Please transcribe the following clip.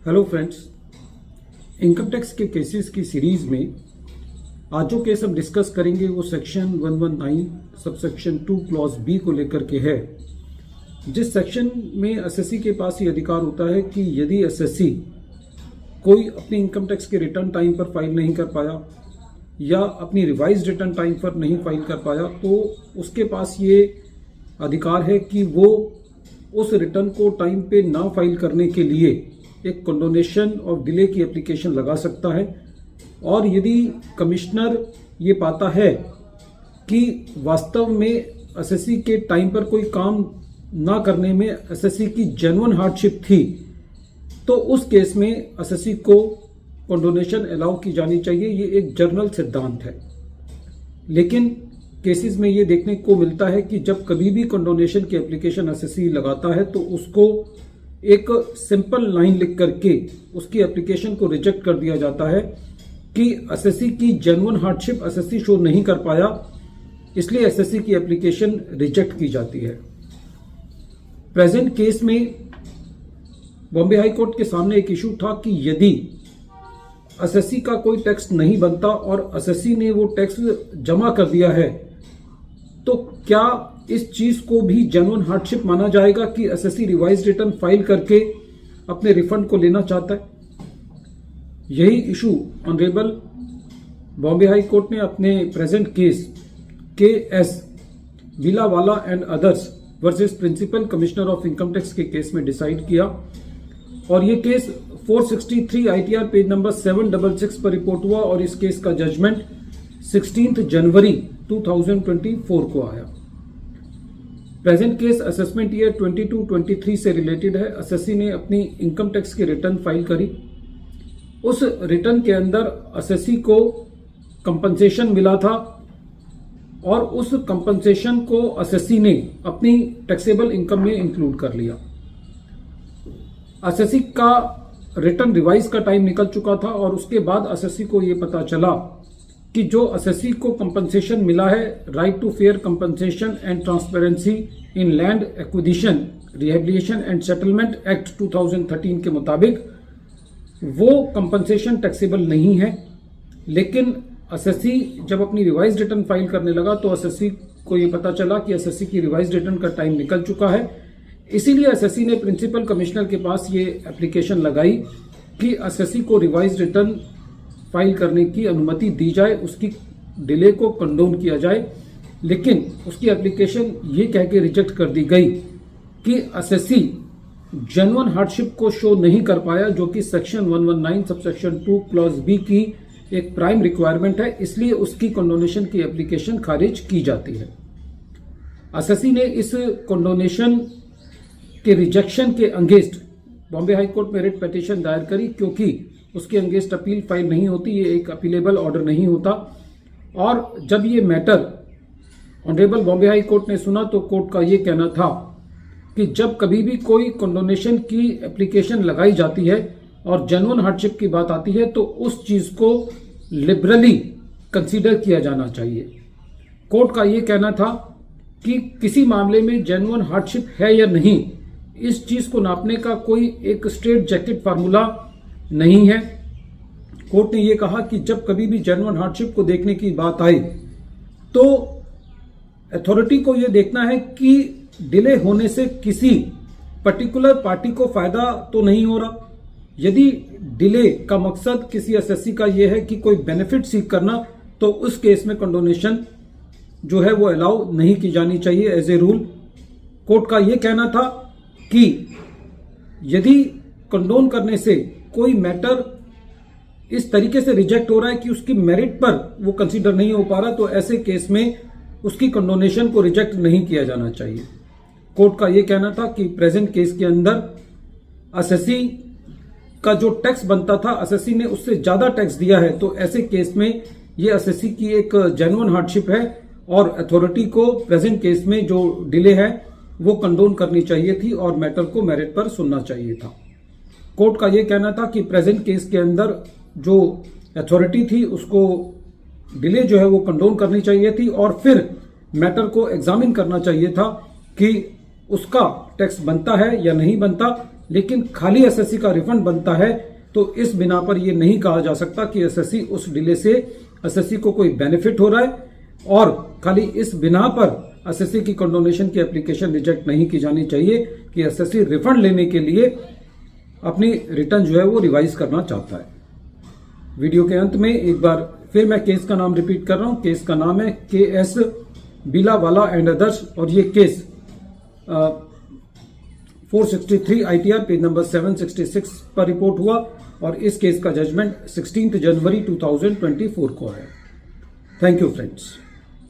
Hello friends, income tax के cases की series में आज जो केस हम डिस्कस करेंगे वो सेक्शन 119 सबसेक्शन 2 क्लॉज बी को लेकर के है। जिस सेक्शन में एसएससी के पास ये अधिकार होता है कि यदि एसएससी कोई अपनी इनकम टैक्स के रिटर्न टाइम पर फाइल नहीं कर पाया या अपनी रिवाइज रिटर्न टाइम पर नहीं फाइल कर पाया तो उसके पास ये अधिकार है कि वो उस रिटर्न को टाइम पे ना फाइल करने के लिए एक कंडोनेशन ऑफ डिले की एप्लीकेशन लगा सकता है। और यदि कमिश्नर ये पाता है कि वास्तव में एसएससी के टाइम पर कोई काम ना करने में एसएससी की जेन्युइन हार्डशिप थी तो उस केस में एसएससी को कंडोनेशन अलाउ की जानी चाहिए। ये एक जनरल सिद्धांत है, लेकिन केसेस में ये देखने को मिलता है कि जब कभी भी कंडोनेशन की एप्लीकेशन एसएससी लगाता है तो उसको एक सिंपल लाइन लिख करके उसकी एप्लीकेशन को रिजेक्ट कर दिया जाता है कि एसएससी की जेन्युइन हार्डशिप एसएससी शो नहीं कर पाया, इसलिए एसएससी की एप्लीकेशन रिजेक्ट की जाती है। प्रेजेंट केस में बॉम्बे हाई कोर्ट के सामने एक इशू था कि यदि एसएससी का कोई टैक्स नहीं बनता और एसएससी ने वो टैक्स जमा कर दिया है तो क्या इस चीज को भी जेन्युइन हार्डशिप माना जाएगा कि एसएससी रिवाइज रिटर्न फाइल करके अपने रिफंड को लेना चाहता है। यही issue honourable Bombay high court ने अपने present case KS Vilawala and others versus principal commissioner of income tax के केस में डिसाइड किया और ये केस 463 ITR पेज नंबर 766 पर रिपोर्ट हुआ और इस केस का जजमेंट 16 जनवरी 2024 को आया। प्रेजेंट केस असेसमेंट ईयर 22-23 से रिलेटेड है। एसएससी ने अपनी इनकम टैक्स की रिटर्न फाइल करी। उस रिटर्न के अंदर एसएससी को कंपनसेशन मिला था और उस कंपनसेशन को एसएससी ने अपनी टैक्सेबल इनकम में इंक्लूड कर लिया। एसएससी का रिटर्न रिवाइज का टाइम निकल चुका था और उसके बाद एसएससी को यह पता चला कि जो एसएससी को कंपनसेशन मिला है right to fair compensation and transparency in land acquisition rehabilitation and settlement act 2013 के मुताबिक वो कंपनसेशन टैक्सेबल नहीं है। लेकिन एसएससी जब अपनी रिवाइज रिटर्न फाइल करने लगा तो एसएससी को ये पता चला कि एसएससी की रिवाइज रिटर्न का टाइम निकल चुका है। इसीलिए एसएससी ने प्रिंसिपल कमिश्नर के पास ये एप्लीकेशन लगाई कि एसएससी को रिवाइज रिटर्न फाइल करने की अनुमति दी जाए, उसकी डिले को कंडोन किया जाए। लेकिन उसकी एप्लीकेशन ये कह के रिजेक्ट कर दी गई कि एसएससी जेन्युइन हार्डशिप को शो नहीं कर पाया, जो कि सेक्शन 119 सबसेक्शन 2 क्लॉज बी की एक प्राइम रिक्वायरमेंट है, इसलिए उसकी कंडोनेशन की एप्लीकेशन खारिज की जाती है। एसएससी ने इस कंडोनेशन के रिजेक्शन के अगेंस्ट बॉम्बे हाई कोर्ट में रिट पिटीशन दायर करी, क्योंकि उसके अगेंस्ट अपील फाइल नहीं होती, ये एक अपीलेबल ऑर्डर नहीं होता। और जब ये matter honourable Bombay high court ने सुना तो कोर्ट का ये कहना था कि जब कभी भी कोई कंडोनेशन की एप्लीकेशन लगाई जाती है और जेन्युइन हार्डशिप की बात आती है तो उस चीज को लिबरली कंसीडर किया जाना चाहिए। कोर्ट का ये कहना था कि किसी मामले में जेन्युइन हार्डशिप है या नहीं, इस चीज को नापने का कोई एक स्ट्रेट जैकेट फार्मूला नहीं है। कोर्ट ने यह कहा कि जब कभी भी जेन्युइन हार्डशिप को देखने की बात आए तो अथॉरिटी को यह देखना है कि डिले होने से किसी पर्टिकुलर पार्टी को फायदा तो नहीं हो रहा। यदि डिले का मकसद किसी एसएससी का यह है कि कोई बेनिफिट सीख करना तो उस केस में कंडोनेशन जो है वो अलाउ नहीं की जानी चाहिए एज ए रूल। कोर्ट का यह कहना था कि यदि कंडोन करने से कोई मैटर इस तरीके से रिजेक्ट हो रहा है कि उसकी मेरिट पर वो कंसीडर नहीं हो पा रहा तो ऐसे केस में उसकी कंडोनेशन को रिजेक्ट नहीं किया जाना चाहिए। कोर्ट का यह कहना था कि प्रेजेंट केस के अंदर एसएससी का जो टैक्स बनता था एसएससी ने उससे ज्यादा टैक्स दिया है, तो ऐसे केस में ये एसएससी की एक जेन्युइन हार्डशिप है और अथॉरिटी को प्रेजेंट केस में जो डिले है वो कंडोन करनी चाहिए थी और मैटर को मेरिट पर सुनना चाहिए था। कोर्ट का यह कहना था कि प्रेजेंट केस के अंदर जो अथॉरिटी थी उसको डिले जो है वो कंडोन करनी चाहिए थी और फिर मैटर को एग्जामिन करना चाहिए था कि उसका टैक्स बनता है या नहीं बनता, लेकिन खाली एसएससी का रिफंड बनता है तो इस बिना पर यह नहीं कहा जा सकता कि एसएससी उस डिले से एसएससी को कोई बेनिफिट हो रहा है, और खाली इस बिना पर एसएससी की कंडोनेशन की एप्लीकेशन रिजेक्ट नहीं की जानी चाहिए कि एसएससी रिफंड लेने के लिए अपनी रिटर्न जो है वो रिवाइज करना चाहता है। वीडियो के अंत में एक बार फिर मैं केस का नाम रिपीट कर रहा हूं। केस का नाम है केएस बिलावाला एंड अदर्स, और ये केस 463 ITR पेज नंबर 766 पर रिपोर्ट हुआ, और इस केस का जजमेंट 16 जनवरी 2024 को है। Thank you friends.